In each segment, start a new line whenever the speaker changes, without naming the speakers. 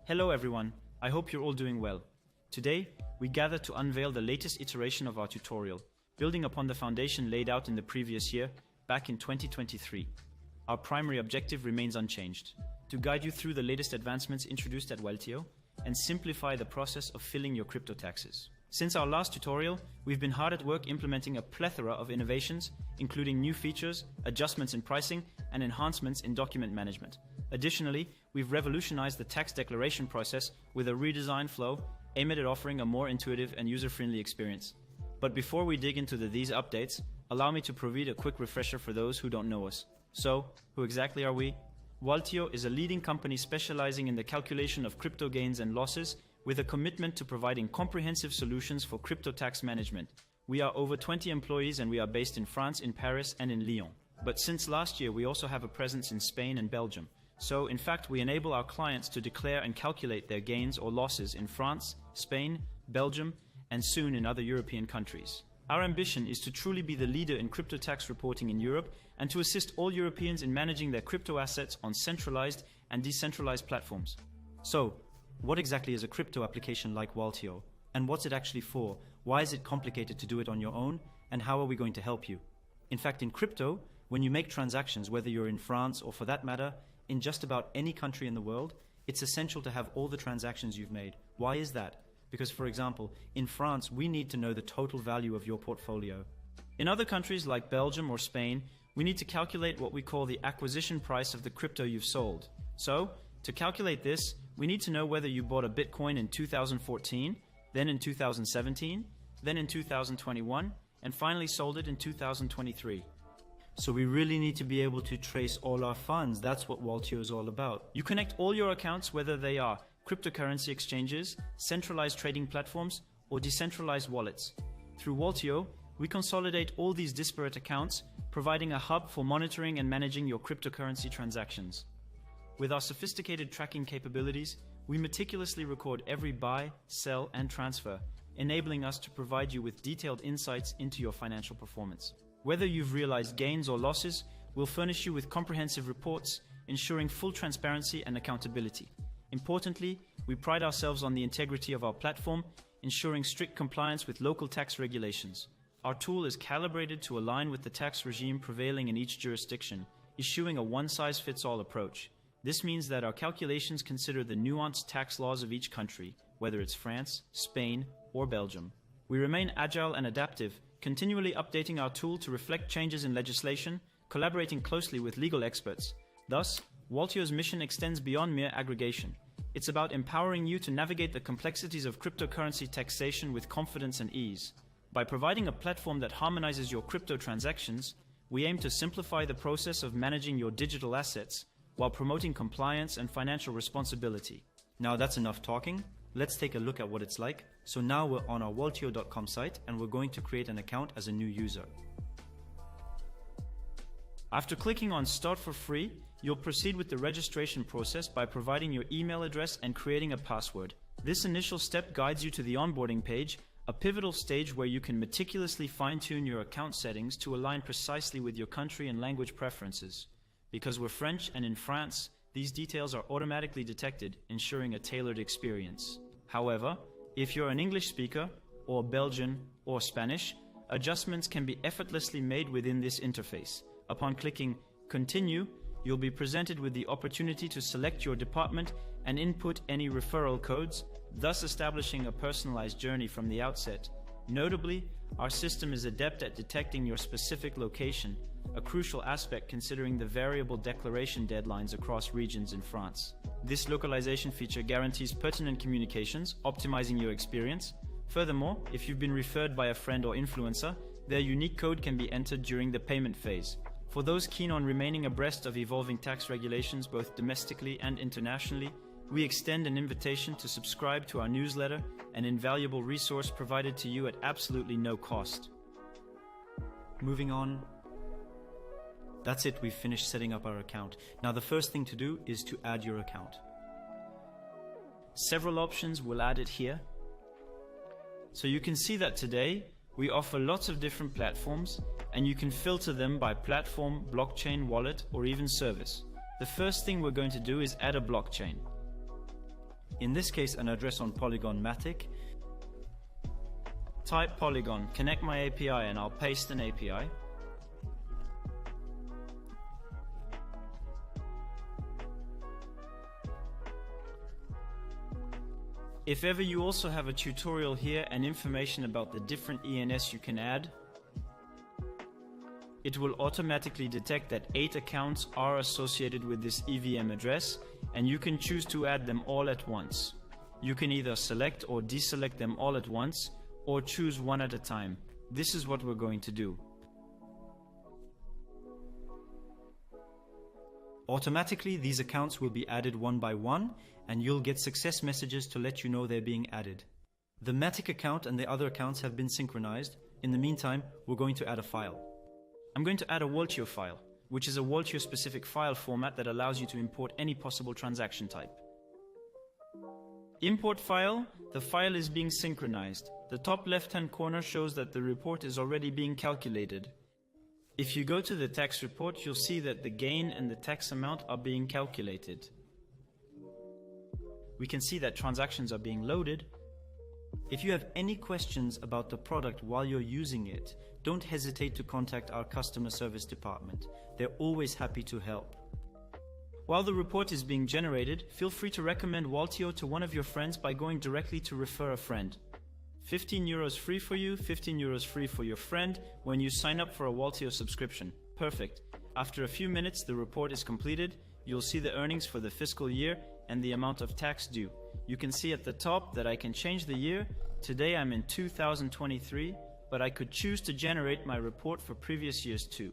Hello everyone, I hope you're all doing well. Today, we gather to unveil the latest iteration of our tutorial, building upon the foundation laid out in the previous year, back in 2023. Our primary objective remains unchanged, to guide you through the latest advancements introduced at Waltio and simplify the process of filling your crypto taxes. Since our last tutorial, we've been hard at work implementing a plethora of innovations, including new features, adjustments in pricing, and enhancements in document management. Additionally, we've revolutionized the tax declaration process with a redesigned flow aimed at offering a more intuitive and user-friendly experience. But before we dig into these updates, allow me to provide a quick refresher for those who don't know us. So, who exactly are we? Waltio is a leading company specializing in the calculation of crypto gains and losses with a commitment to providing comprehensive solutions for crypto tax management. We are over 20 employees and we are based in France, in Paris and in Lyon. But since last year we also have a presence in Spain and Belgium. So in fact we enable our clients to declare and calculate their gains or losses in France, Spain, Belgium and soon in other European countries. Our ambition is to truly be the leader in crypto tax reporting in Europe and to assist all Europeans in managing their crypto assets on centralized and decentralized platforms. So, what exactly is a crypto application like Waltio? And what's it actually for? Why is it complicated to do it on your own? And how are we going to help you? In fact, in crypto, when you make transactions, whether you're in France or for that matter, in just about any country in the world, it's essential to have all the transactions you've made. Why is that? Because, for example, in France, we need to know the total value of your portfolio. In other countries like Belgium or Spain, we need to calculate what we call the acquisition price of the crypto you've sold. So, to calculate this, we need to know whether you bought a Bitcoin in 2014, then in 2017, then in 2021, and finally sold it in 2023. So we really need to be able to trace all our funds. That's what Waltio is all about. You connect all your accounts, whether they are cryptocurrency exchanges, centralized trading platforms, or decentralized wallets. Through Waltio, we consolidate all these disparate accounts, providing a hub for monitoring and managing your cryptocurrency transactions. With our sophisticated tracking capabilities, we meticulously record every buy, sell, and transfer, enabling us to provide you with detailed insights into your financial performance. Whether you've realized gains or losses, we'll furnish you with comprehensive reports, ensuring full transparency and accountability. Importantly, we pride ourselves on the integrity of our platform, ensuring strict compliance with local tax regulations. Our tool is calibrated to align with the tax regime prevailing in each jurisdiction, issuing a one-size-fits-all approach. This means that our calculations consider the nuanced tax laws of each country, whether it's France, Spain, or Belgium. We remain agile and adaptive, continually updating our tool to reflect changes in legislation, collaborating closely with legal experts. Thus, Waltio's mission extends beyond mere aggregation. It's about empowering you to navigate the complexities of cryptocurrency taxation with confidence and ease. By providing a platform that harmonizes your crypto transactions, we aim to simplify the process of managing your digital assets while promoting compliance and financial responsibility. Now that's enough talking. Let's take a look at what it's like. So now we're on our waltio.com site and we're going to create an account as a new user. After clicking on Start for Free, you'll proceed with the registration process by providing your email address and creating a password. This initial step guides you to the onboarding page, a pivotal stage where you can meticulously fine-tune your account settings to align precisely with your country and language preferences. Because we're French and in France, these details are automatically detected, ensuring a tailored experience. However, if you're an English speaker, or Belgian, or Spanish, adjustments can be effortlessly made within this interface. Upon clicking Continue, you'll be presented with the opportunity to select your department and input any referral codes, thus establishing a personalized journey from the outset. Notably, our system is adept at detecting your specific location, a crucial aspect considering the variable declaration deadlines across regions in France. This localization feature guarantees pertinent communications, optimizing your experience. Furthermore, if you've been referred by a friend or influencer, their unique code can be entered during the payment phase. For those keen on remaining abreast of evolving tax regulations both domestically and internationally, we extend an invitation to subscribe to our newsletter, an invaluable resource provided to you at absolutely no cost. Moving on. That's it, we've finished setting up our account. Now the first thing to do is to add your account. Several options will add it here. So you can see that today we offer lots of different platforms and you can filter them by platform, blockchain, wallet or even service. The first thing we're going to do is add a blockchain. in this case an address on Polygon Matic. Type Polygon, connect my API, and I'll paste an API. If ever you also have a tutorial here and information about the different ENS you can add, it will automatically detect that 8 accounts are associated with this EVM address, and you can choose to add them all at once. You can either select or deselect them all at once, or choose one at a time. This is what we're going to do. Automatically, these accounts will be added one by one, and you'll get success messages to let you know they're being added. The Matic account and the other accounts have been synchronized. In the meantime, we're going to add a file. I'm going to add a Waltio file, which is a Waltio specific file format that allows you to import any possible transaction type. Import file, the file is being synchronized. The top left-hand corner shows that the report is already being calculated. If you go to the tax report, you'll see that the gain and the tax amount are being calculated. We can see that transactions are being loaded. If you have any questions about the product while you're using it, don't hesitate to contact our customer service department. They're always happy to help. While the report is being generated, feel free to recommend Waltio to one of your friends by going directly to refer a friend. 15 euros free for you, 15 euros free for your friend when you sign up for a Waltio subscription. Perfect. After a few minutes, the report is completed. You'll see the earnings for the fiscal year and the amount of tax due. You can see at the top that I can change the year. Today I'm in 2023, but I could choose to generate my report for previous years too.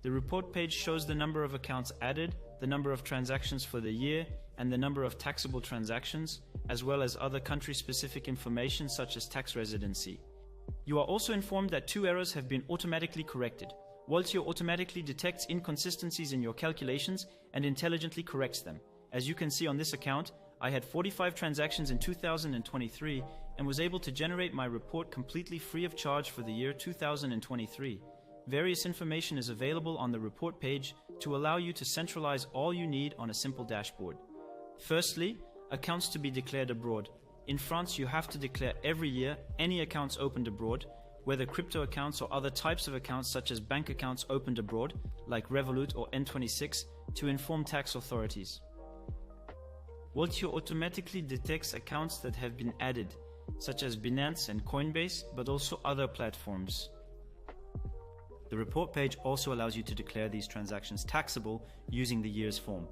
The report page shows the number of accounts added, the number of transactions for the year, and the number of taxable transactions, as well as other country-specific information such as tax residency. You are also informed that 2 errors have been automatically corrected. Waltio automatically detects inconsistencies in your calculations and intelligently corrects them. As you can see on this account, I had 45 transactions in 2023 and was able to generate my report completely free of charge for the year 2023. Various information is available on the report page to allow you to centralize all you need on a simple dashboard. Firstly, accounts to be declared abroad. In France, you have to declare every year any accounts opened abroad, whether crypto accounts or other types of accounts such as bank accounts opened abroad, like Revolut or N26, to inform tax authorities. Waltio automatically detects accounts that have been added, such as Binance and Coinbase, but also other platforms. The report page also allows you to declare these transactions taxable using the year's form.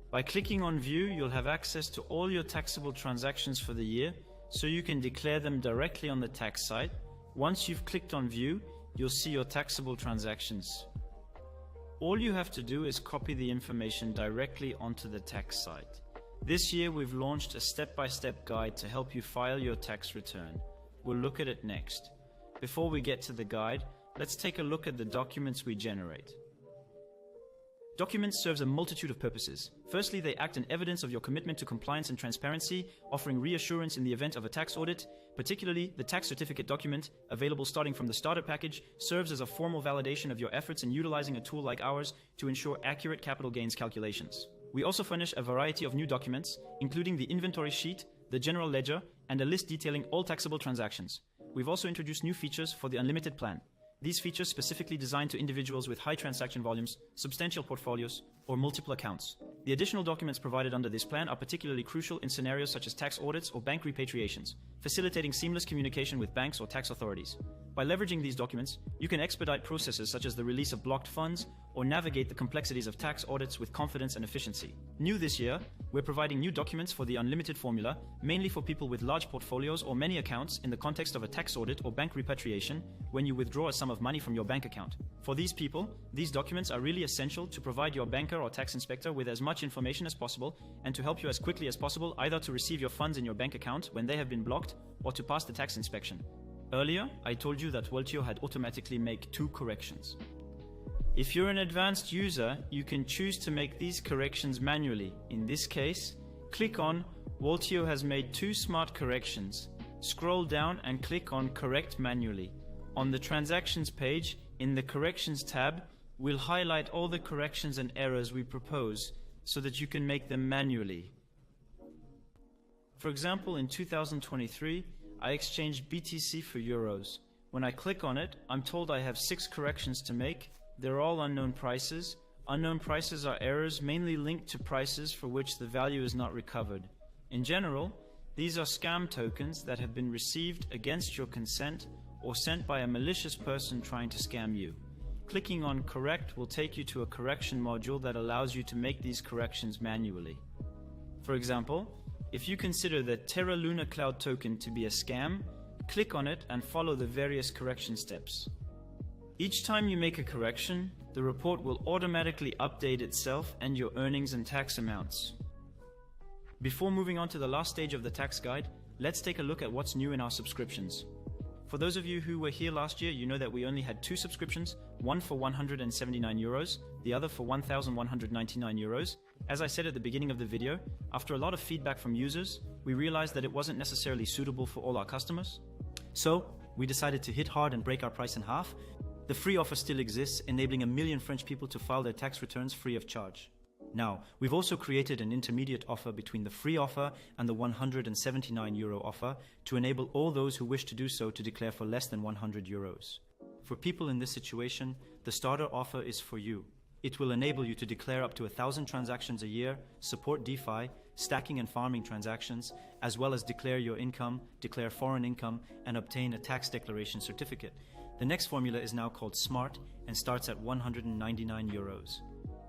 By clicking on View, you'll have access to all your taxable transactions for the year, so you can declare them directly on the tax site. Once you've clicked on View, you'll see your taxable transactions. All you have to do is copy the information directly onto the tax site. This year we've launched a step-by-step guide to help you file your tax return. We'll look at it next. Before we get to the guide, let's take a look at the documents we generate. Documents serve a multitude of purposes. Firstly, they act as evidence of your commitment to compliance and transparency, offering reassurance in the event of a tax audit. Particularly, the tax certificate document, available starting from the starter package, serves as a formal validation of your efforts in utilizing a tool like ours to ensure accurate capital gains calculations. We also furnish a variety of new documents, including the inventory sheet, the general ledger, and a list detailing all taxable transactions. We've also introduced new features for the unlimited plan. These features specifically designed to individuals with high transaction volumes, substantial portfolios, or multiple accounts. The additional documents provided under this plan are particularly crucial in scenarios such as tax audits or bank repatriations, facilitating seamless communication with banks or tax authorities. By leveraging these documents, you can expedite processes such as the release of blocked funds or navigate the complexities of tax audits with confidence and efficiency. New this year, we're providing new documents for the unlimited formula, mainly for people with large portfolios or many accounts in the context of a tax audit or bank repatriation when you withdraw a sum of money from your bank account. For these people, these documents are really essential to provide your banker or tax inspector with as much information as possible and to help you as quickly as possible either to receive your funds in your bank account when they have been blocked or to pass the tax inspection. Earlier, I told you that Waltio had automatically make 2 corrections. If you're an advanced user, you can choose to make these corrections manually. In this case, click on Waltio has made 2 smart corrections. Scroll down and click on Correct Manually. On the Transactions page, in the Corrections tab, we'll highlight all the corrections and errors we propose so that you can make them manually. For example, in 2023, I exchanged BTC for euros. When I click on it, I'm told I have 6 corrections to make. They're all unknown prices. Unknown prices are errors mainly linked to prices for which the value is not recovered. In general, these are scam tokens that have been received against your consent or sent by a malicious person trying to scam you. Clicking on Correct will take you to a correction module that allows you to make these corrections manually. For example, if you consider the Terra Luna Cloud token to be a scam, click on it and follow the various correction steps. Each time you make a correction, the report will automatically update itself and your earnings and tax amounts. Before moving on to the last stage of the tax guide, let's take a look at what's new in our subscriptions. For those of you who were here last year, you know that we only had 2 subscriptions, one for 179 euros, the other for 1,199 euros. As I said at the beginning of the video, after a lot of feedback from users, we realized that it wasn't necessarily suitable for all our customers. So we decided to hit hard and break our price in half. The free offer still exists, enabling 1 million French people to file their tax returns free of charge. Now, we've also created an intermediate offer between the free offer and the 179 euro offer to enable all those who wish to do so to declare for less than 100 euros. For people in this situation, the starter offer is for you. It will enable you to declare up to 1,000 transactions a year, support DeFi, stacking and farming transactions, as well as declare your income, declare foreign income, and obtain a tax declaration certificate. The next formula is now called Smart and starts at 199 euros.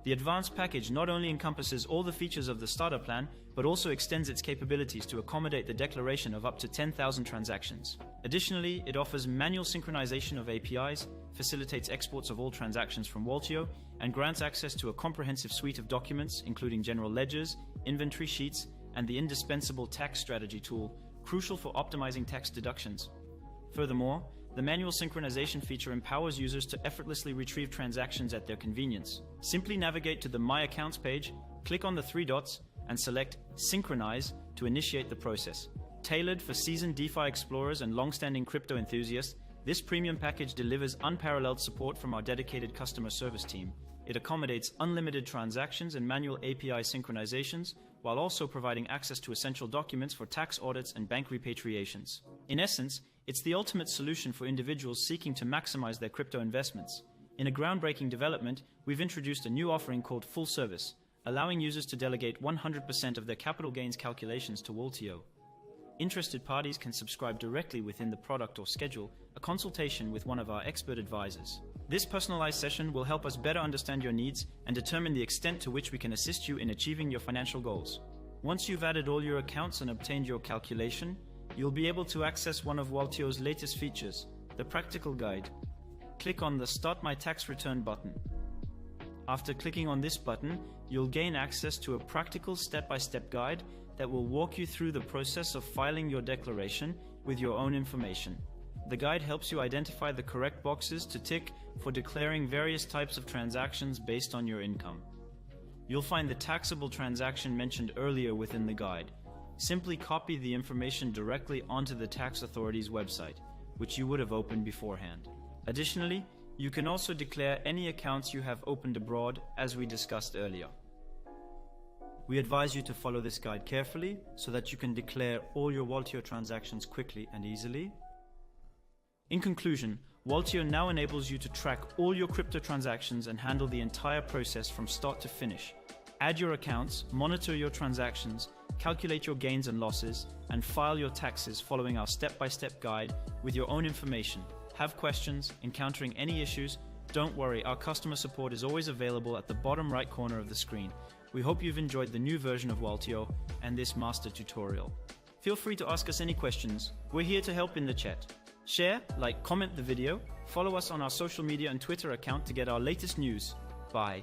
The advanced package not only encompasses all the features of the starter plan, but also extends its capabilities to accommodate the declaration of up to 10,000 transactions. Additionally, it offers manual synchronization of APIs, facilitates exports of all transactions from Waltio, and grants access to a comprehensive suite of documents, including general ledgers, inventory sheets, and the indispensable tax strategy tool, crucial for optimizing tax deductions. Furthermore, the manual synchronization feature empowers users to effortlessly retrieve transactions at their convenience. Simply navigate to the My Accounts page, click on the 3 dots, and select Synchronize to initiate the process. Tailored for seasoned DeFi explorers and long-standing crypto enthusiasts, this premium package delivers unparalleled support from our dedicated customer service team. It accommodates unlimited transactions and manual API synchronizations, while also providing access to essential documents for tax audits and bank repatriations. In essence, it's the ultimate solution for individuals seeking to maximize their crypto investments. In a groundbreaking development, we've introduced a new offering called Full Service, allowing users to delegate 100% of their capital gains calculations to Waltio. Interested parties can subscribe directly within the product or schedule a consultation with one of our expert advisors. This personalized session will help us better understand your needs and determine the extent to which we can assist you in achieving your financial goals. Once you've added all your accounts and obtained your calculation, you'll be able to access one of Waltio's latest features, the Practical Guide. Click on the Start My Tax Return button. After clicking on this button, you'll gain access to a practical step-by-step guide that will walk you through the process of filing your declaration with your own information. The guide helps you identify the correct boxes to tick for declaring various types of transactions based on your income. You'll find the taxable transaction mentioned earlier within the guide. Simply copy the information directly onto the tax authority's website, which you would have opened beforehand. Additionally, you can also declare any accounts you have opened abroad, as we discussed earlier. We advise you to follow this guide carefully so that you can declare all your Waltio transactions quickly and easily. In conclusion, Waltio now enables you to track all your crypto transactions and handle the entire process from start to finish. Add your accounts, monitor your transactions, calculate your gains and losses, and file your taxes following our step-by-step guide with your own information. Have questions, encountering any issues? Don't worry, our customer support is always available at the bottom right corner of the screen. We hope you've enjoyed the new version of Waltio and this master tutorial. Feel free to ask us any questions. We're here to help in the chat. Share, like, comment the video, follow us on our social media and Twitter account to get our latest news. Bye.